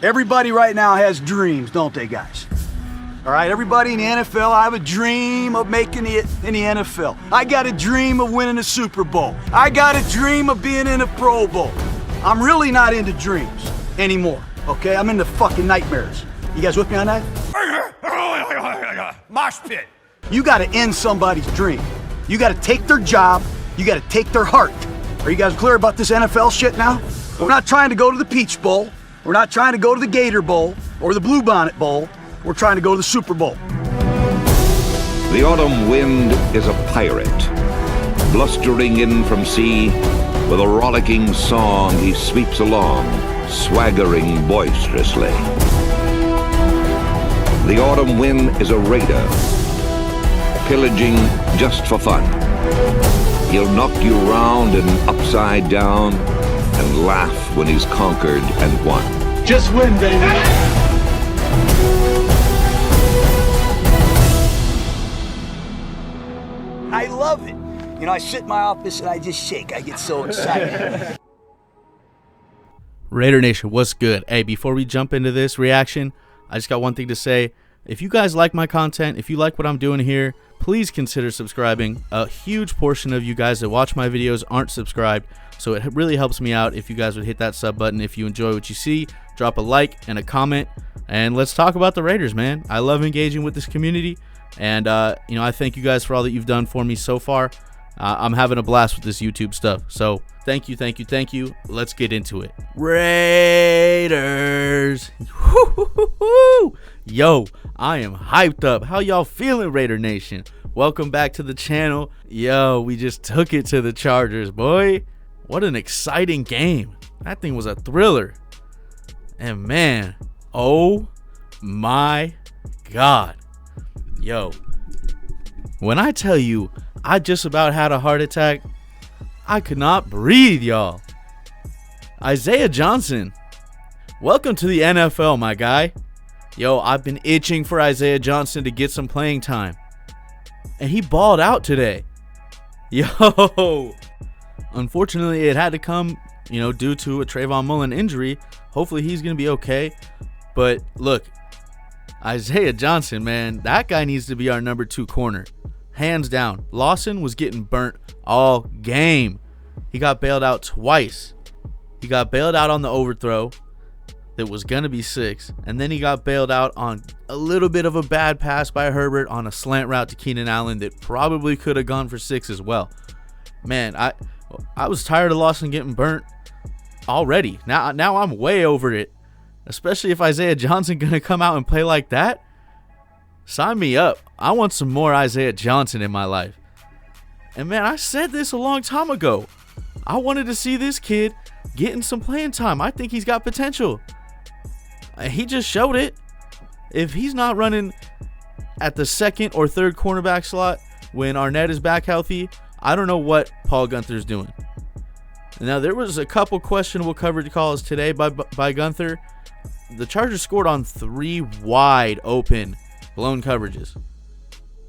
Everybody right now has dreams, don't they, guys? All right, everybody in the NFL, I have a dream of making it in the NFL. I got a dream of winning a Super Bowl. I got a dream of being in a Pro Bowl. I'm really not into dreams anymore, okay? I'm into fucking nightmares. You guys with me on that? Mosh pit. You gotta end somebody's dream. You gotta take their job. You gotta take their heart. Are you guys clear about this NFL shit now? We're not trying to go to the Peach Bowl. We're not trying to go to the Gator Bowl or the Bluebonnet Bowl. We're trying to go to the Super Bowl. The autumn wind is a pirate, blustering in from sea. With a rollicking song, he sweeps along, swaggering boisterously. The autumn wind is a raider, pillaging just for fun. He'll knock you round and upside down and laugh when he's conquered and won. Just win, baby. I love it. You know, I sit in my office and I just shake. I get so excited. Raider Nation, what's good? Hey, before we jump into this reaction, I just got one thing to say. If you guys like my content, if you like what I'm doing here, please consider subscribing. A huge portion of you guys that watch my videos aren't subscribed, so it really helps me out if you guys would hit that sub button. If you enjoy what you see, drop a like and a comment, and let's talk about the Raiders, man. I love engaging with this community, and you know, I thank you guys for all that you've done for me so far. I'm having a blast with this YouTube stuff, so thank you, thank you, thank you. Let's get into it. Raiders. Yo, I am hyped up. How y'all feeling, Raider Nation? Welcome back to the channel. Yo, we just took it to the Chargers, boy. What an exciting game. That thing was a thriller. And man, oh my God. Yo, when I tell you I just about had a heart attack, I could not breathe, y'all. Isaiah Johnson, welcome to the NFL, my guy. Yo, I've been itching for Isaiah Johnson to get some playing time, and he balled out today. Yo, unfortunately, it had to come, you know, due to a Trayvon Mullen injury. Hopefully, he's going to be okay. But look, Isaiah Johnson, man, that guy needs to be our number 2 corner. Hands down. Lawson was getting burnt all game. He got bailed out twice. He got bailed out on the overthrow that was going to be 6. And then he got bailed out on a little bit of a bad pass by Herbert on a slant route to Keenan Allen that probably could have gone for 6 as well. Man, I was tired of Lawson getting burnt already. Now I'm way over it. Especially if Isaiah Johnson going to come out and play like that. Sign me up. I want some more Isaiah Johnson in my life. And man, I said this a long time ago. I wanted to see this kid getting some playing time. I think he's got potential. He just showed it. If he's not running at the 2nd or 3rd cornerback slot when Arnett is back healthy, I don't know what Paul Guenther's doing. Now, there was a couple questionable coverage calls today by Guenther. The Chargers scored on 3 wide open blown coverages.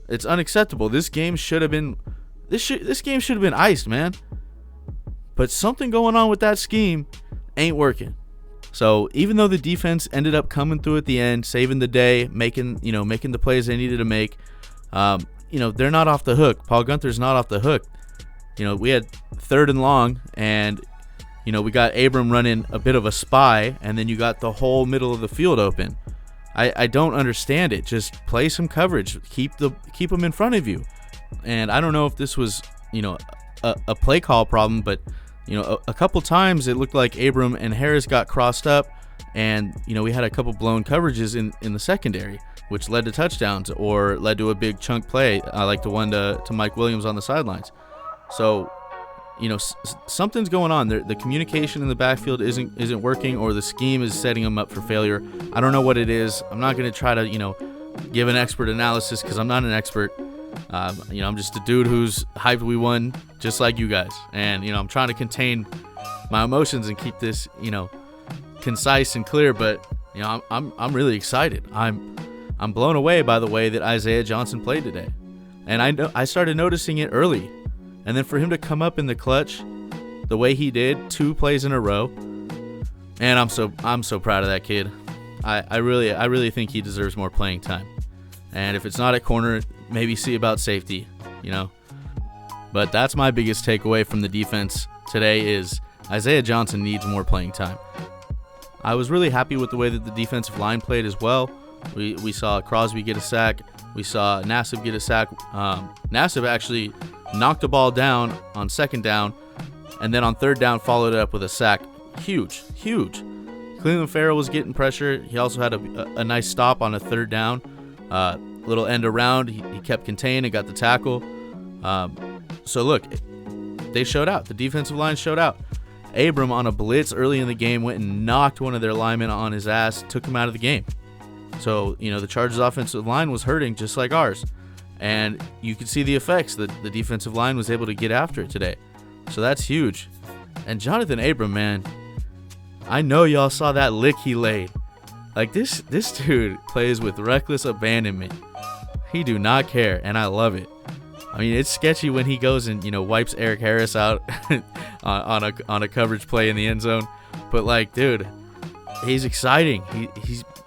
It's unacceptable. This game should have been this game should have been iced, man. But something going on with that scheme ain't working. So even though the defense ended up coming through at the end, saving the day, making the plays they needed to make, they're not off the hook. Paul Guenther's not off the hook. We had 3rd and long, and we got Abram running a bit of a spy, and then you got the whole middle of the field open. I don't understand it. Just play some coverage. Keep them in front of you. And I don't know if this was, a play call problem, but a couple times it looked like Abram and Harris got crossed up, and we had a couple blown coverages in the secondary, which led to touchdowns or led to a big chunk play, like the one to Mike Williams on the sidelines. So, something's going on. The communication in the backfield isn't working, or the scheme is setting them up for failure. I don't know what it is. I'm not going to try to, give an expert analysis because I'm not an expert. I'm just a dude who's hyped we won just like you guys. And, I'm trying to contain my emotions and keep this, concise and clear. But, I'm really excited. I'm blown away by the way that Isaiah Johnson played today. And I started noticing it early. And then for him to come up in the clutch the way he did, 2 plays in a row, man, I'm so proud of that kid. I really think he deserves more playing time. And if it's not at corner, maybe see about safety, you know. But that's my biggest takeaway from the defense today is Isaiah Johnson needs more playing time. I was really happy with the way that the defensive line played as well. We saw Crosby get a sack. We saw Nassib get a sack. Nassib actually knocked the ball down on second down, and then on third down followed it up with a sack. Huge. Cleveland Farrell was getting pressure. He also had a nice stop on a third down. Little end around. He kept contained and got the tackle. So look, they showed out. The defensive line showed out. Abram on a blitz early in the game went and knocked one of their linemen on his ass, took him out of the game. So, you know, the Chargers offensive line was hurting just like ours. And you could see the effects that the defensive line was able to get after it today. So that's huge. And Jonathan Abram, man, I know y'all saw that lick he laid. Like, this dude plays with reckless abandonment. He do not care, and I love it. I mean, it's sketchy when he goes and, you know, wipes Eric Harris out on a coverage play in the end zone. But, like, dude, he's exciting.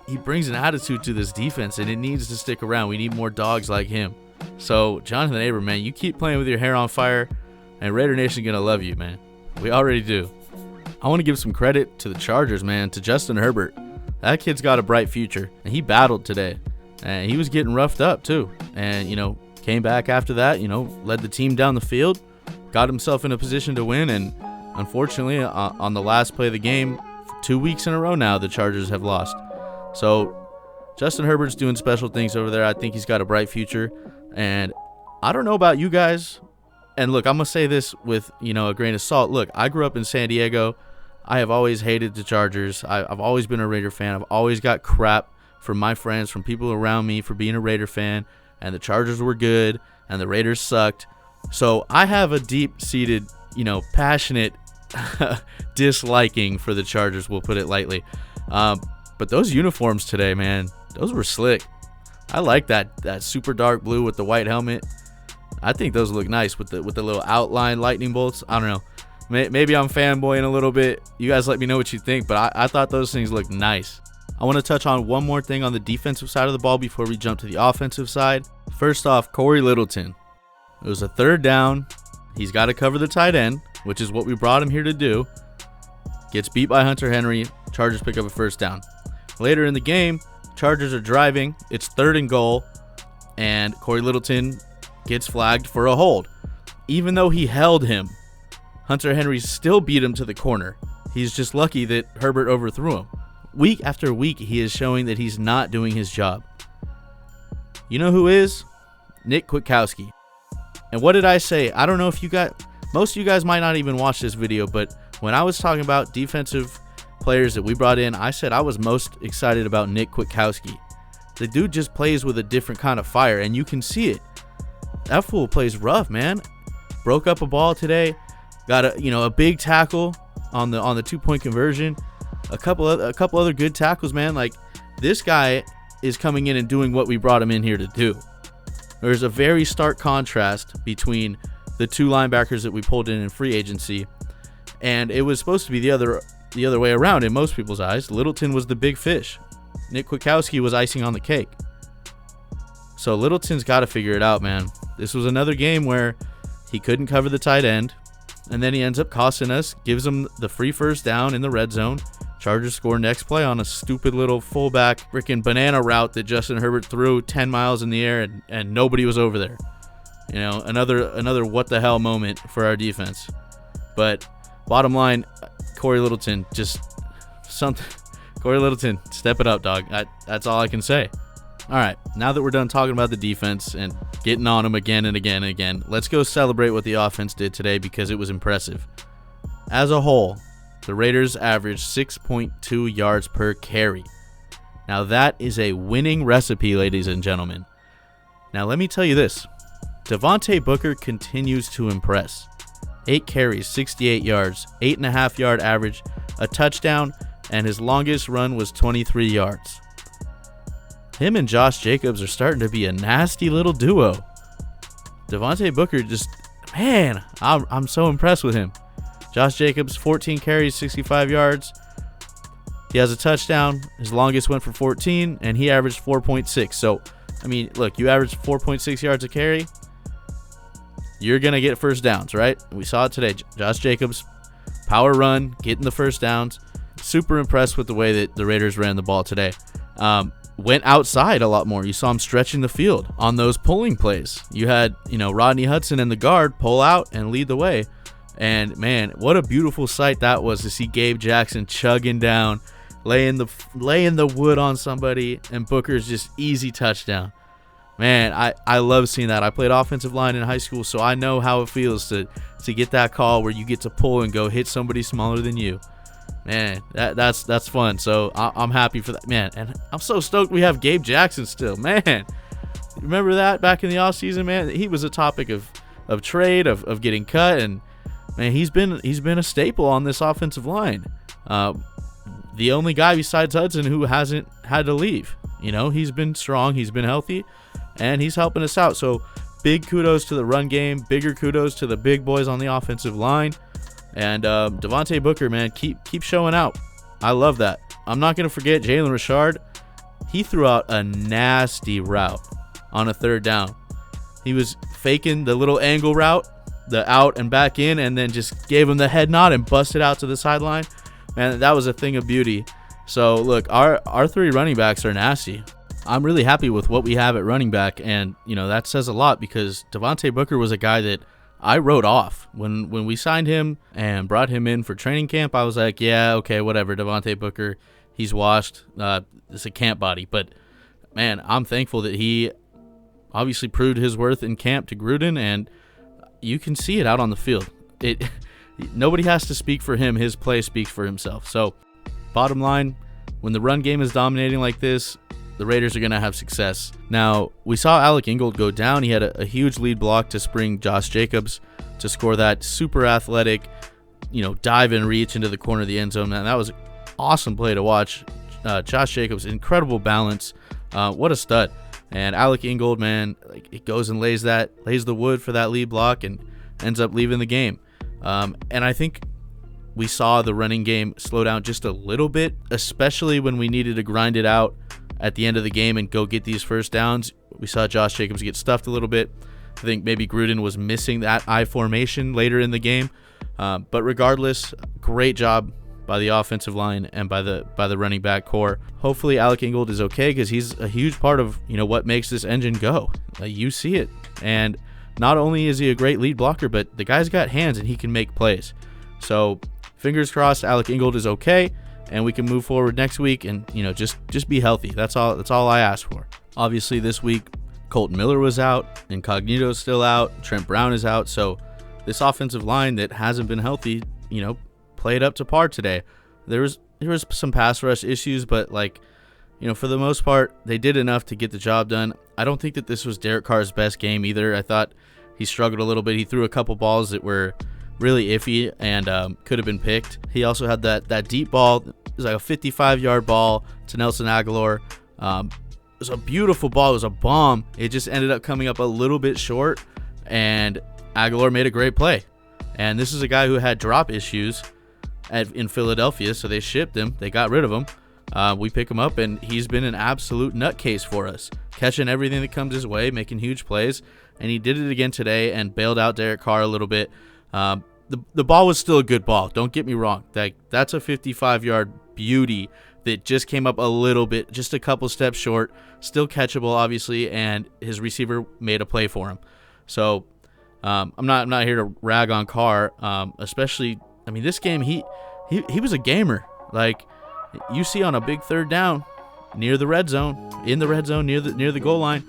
He brings an attitude to this defense, and it needs to stick around. We need more dogs like him. So, Jonathan Abram, man, you keep playing with your hair on fire, and Raider Nation going to love you, man. We already do. I want to give some credit to the Chargers, man, to Justin Herbert. That kid's got a bright future, and he battled today. And he was getting roughed up, too. And, you know, came back after that, you know, led the team down the field, got himself in a position to win, and unfortunately, on the last play of the game, 2 weeks in a row now, the Chargers have lost. So, Justin Herbert's doing special things over there. I think he's got a bright future, and I don't know about you guys, and look, I'm going to say this with, you know, a grain of salt. Look, I grew up in San Diego. I have always hated the Chargers. I've always been a Raider fan. I've always got crap from my friends, from people around me for being a Raider fan. And the Chargers were good, and the Raiders sucked. So I have a deep-seated, you know, passionate disliking for the Chargers, we'll put it lightly. But those uniforms today, man, those were slick. I like that super dark blue with the white helmet. I think those look nice with the little outline lightning bolts. I don't know. Maybe I'm fanboying a little bit. You guys let me know what you think, but I thought those things looked nice. I want to touch on one more thing on the defensive side of the ball before we jump to the offensive side. First off, Corey Littleton. It was a third down. He's got to cover the tight end, which is what we brought him here to do. Gets beat by Hunter Henry. Chargers pick up a first down. Later in the game, Chargers are driving. It's 3rd and goal, and Corey Littleton gets flagged for a hold. Even though he held him, Hunter Henry still beat him to the corner. He's just lucky that Herbert overthrew him. Week after week, he is showing that he's not doing his job. You know who is? Nick Kwiatkowski. And what did I say? I don't know if you got... Most of you guys might not even watch this video, but when I was talking about defensive players that we brought in, I said I was most excited about Nick Kwiatkowski. The dude just plays with a different kind of fire, and you can see it. That fool plays rough, man. Broke up a ball today. Got a big tackle on the 2-point conversion. A couple other good tackles, man. Like, this guy is coming in and doing what we brought him in here to do. There's a very stark contrast between the two linebackers that we pulled in free agency, and it was supposed to be the other way around in most people's eyes. Littleton was the big fish. Nick Kwiatkowski was icing on the cake. So Littleton's got to figure it out, man. This was another game where he couldn't cover the tight end, and then he ends up costing us, gives him the free first down in the red zone. Chargers score next play on a stupid little fullback freaking banana route that Justin Herbert threw 10 miles in the air, and nobody was over there. You know, another what the hell moment for our defense. But bottom line, Corey Littleton, Corey Littleton, step it up, dog. That's all I can say. All right, now that we're done talking about the defense and getting on them again and again and again, let's go celebrate what the offense did today because it was impressive. As a whole, the Raiders averaged 6.2 yards per carry. Now that is a winning recipe, ladies and gentlemen. Now let me tell you this. Devontae Booker continues to impress. 8 carries, 68 yards, 8.5 yard average, a touchdown, and his longest run was 23 yards. Him and Josh Jacobs are starting to be a nasty little duo. Devontae Booker man, I'm so impressed with him. Josh Jacobs, 14 carries, 65 yards. He has a touchdown. His longest went for 14, and he averaged 4.6. So, I mean, look, you average 4.6 yards a carry, you're going to get first downs, right? We saw it today. Josh Jacobs, power run, getting the first downs. Super impressed with the way that the Raiders ran the ball today. Went outside a lot more. You saw him stretching the field on those pulling plays. You had, Rodney Hudson and the guard pull out and lead the way. And, man, what a beautiful sight that was to see Gabe Jackson chugging down, laying the wood on somebody, and Booker's just easy touchdown. Man, I love seeing that. I played offensive line in high school, so I know how it feels to get that call where you get to pull and go hit somebody smaller than you. Man, that's fun. So I'm happy for that, man. And I'm so stoked we have Gabe Jackson still, man. Remember that back in the offseason, man? He was a topic of trade, of getting cut, and man, he's been a staple on this offensive line. The only guy besides Hudson who hasn't had to leave. He's been strong, he's been healthy, and he's helping us out. So big kudos to the run game, bigger kudos to the big boys on the offensive line. And Devontae Booker, man, keep showing out. I love that. I'm not going to forget Jalen Richard. He threw out a nasty route on a third down. He was faking the little angle route, the out and back in, and then just gave him the head nod and busted out to the sideline. Man, that was a thing of beauty. So, look, our three running backs are nasty. I'm really happy with what we have at running back, and, that says a lot because Devontae Booker was a guy that I wrote off. When we signed him and brought him in for training camp, I was like, yeah, okay, whatever, Devontae Booker, he's washed. It's a camp body. But, man, I'm thankful that he obviously proved his worth in camp to Gruden, and you can see it out on the field. Nobody has to speak for him. His play speaks for himself. So, bottom line, when the run game is dominating like this, the Raiders are going to have success. Now, we saw Alec Ingold go down. He had a huge lead block to spring Josh Jacobs to score that super athletic, dive and reach into the corner of the end zone. And that was an awesome play to watch. Josh Jacobs, incredible balance. What a stud. And Alec Ingold, man, it goes and lays the wood for that lead block and ends up leaving the game. And I think we saw the running game slow down just a little bit, especially when we needed to grind it out at the end of the game and go get these first downs. We saw Josh Jacobs get stuffed a little bit. I think maybe Gruden was missing that I formation later in the game. But regardless, great job by the offensive line and by the running back core. Hopefully Alec Ingold is okay because he's a huge part of what makes this engine go. You see it. And not only is he a great lead blocker, but the guy's got hands and he can make plays. So fingers crossed Alec Ingold is okay and we can move forward next week and just be healthy. That's all I ask for. Obviously this week Colton Miller was out, Incognito's still out, Trent Brown is out. So this offensive line that hasn't been healthy, played up to par today. There was some pass rush issues, but for the most part, they did enough to get the job done. I don't think that this was Derek Carr's best game either. I thought he struggled a little bit. He threw a couple balls that were really iffy and could have been picked. He also had that deep ball. It was like a 55-yard ball to Nelson Aguilar. It was a beautiful ball. It was a bomb. It just ended up coming up a little bit short, and Aguilar made a great play. And this is a guy who had drop issues in Philadelphia, so they shipped him. They got rid of him. We pick him up, and he's been an absolute nutcase for us, catching everything that comes his way, making huge plays, and he did it again today and bailed out Derek Carr a little bit. The ball was still a good ball. Don't get me wrong. That's a 55-yard beauty that just came up a little bit, just a couple steps short, still catchable, obviously, and his receiver made a play for him. So I'm not here to rag on Carr, especially. I mean, this game he was a gamer. You see on a big third down near the red zone, in the red zone near the goal line,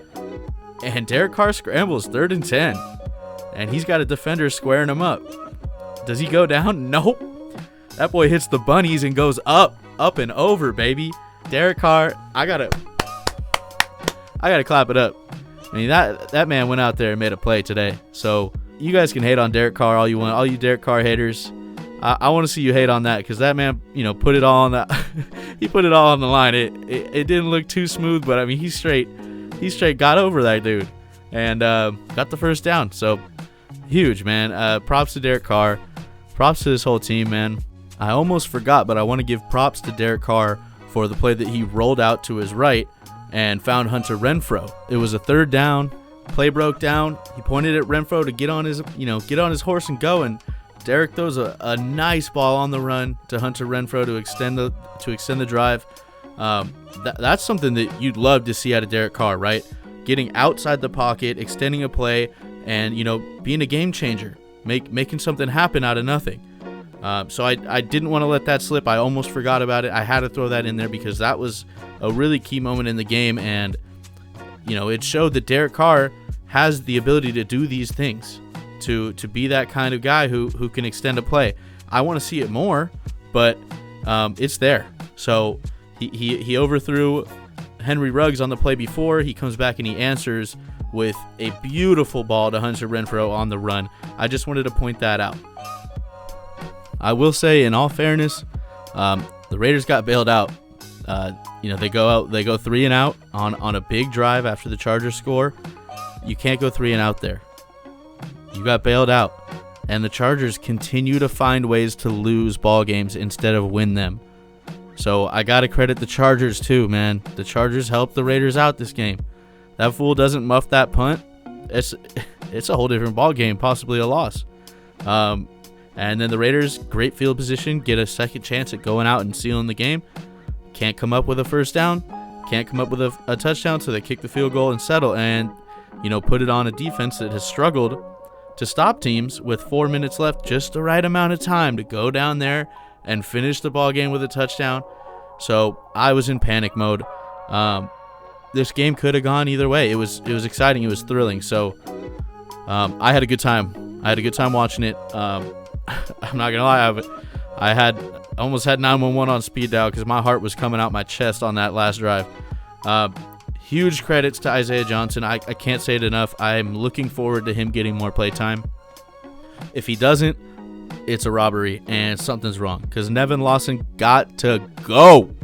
and Derek Carr scrambles 3rd and 10, and he's got a defender squaring him up. Does he go down? Nope. That boy hits the bunnies and goes up and over, baby. Derek Carr, I gotta clap it up. I mean, that man went out there and made a play today. So you guys can hate on Derek Carr all you want, all you Derek Carr haters. I want to see you hate on that because that man, put it all on that. He put it all on the line. It didn't look too smooth, but I mean, he straight got over that dude and got the first down. So huge, man. Props to Derek Carr. Props to this whole team, man. I almost forgot, but I want to give props to Derek Carr for the play that he rolled out to his right and found Hunter Renfrow. It was a third down. Play broke down. He pointed at Renfrow to get on his horse and go, and Derek throws a nice ball on the run to Hunter Renfrow to extend the drive. That's something that you'd love to see out of Derek Carr, right? Getting outside the pocket, extending a play, and being a game changer, making something happen out of nothing. So I didn't want to let that slip. I almost forgot about it. I had to throw that in there because that was a really key moment in the game, and it showed that Derek Carr has the ability to do these things, to be that kind of guy who can extend a play. I want to see it more, but it's there. So he overthrew Henry Ruggs on the play before. He comes back and he answers with a beautiful ball to Hunter Renfrow on the run. I just wanted to point that out. I will say, in all fairness, the Raiders got bailed out. They go 3 and out on a big drive after the Chargers score. You can't go 3 and out there. You got bailed out, and the Chargers continue to find ways to lose ball games instead of win them. So I gotta credit the Chargers too, man. The Chargers helped the Raiders out this game. That fool doesn't muff that punt. It's a whole different ball game, possibly a loss. And then the Raiders, great field position, get a second chance at going out and sealing the game. Can't come up with a first down, can't come up with a touchdown, so they kick the field goal and settle and, put it on a defense that has struggled to stop teams with 4 minutes left, just the right amount of time to go down there and finish the ball game with a touchdown. So I was in panic mode. This game could have gone either way. It was exciting. It was thrilling. So I had a good time. I had a good time watching it. I'm not gonna lie, I almost had 911 on speed dial because my heart was coming out my chest on that last drive. Huge credits to Isaiah Johnson. I can't say it enough. I'm looking forward to him getting more play time. If he doesn't, it's a robbery and something's wrong because Nevin Lawson got to go.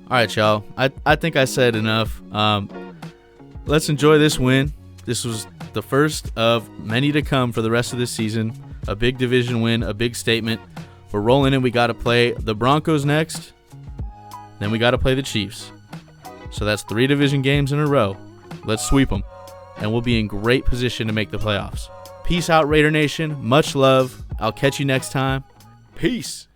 All right, y'all. I think I said enough. Let's enjoy this win. This was the first of many to come for the rest of this season. A big division win, a big statement. We're rolling in. We got to play the Broncos next. Then we got to play the Chiefs. So that's 3 division games in a row. Let's sweep them. And we'll be in great position to make the playoffs. Peace out, Raider Nation. Much love. I'll catch you next time. Peace.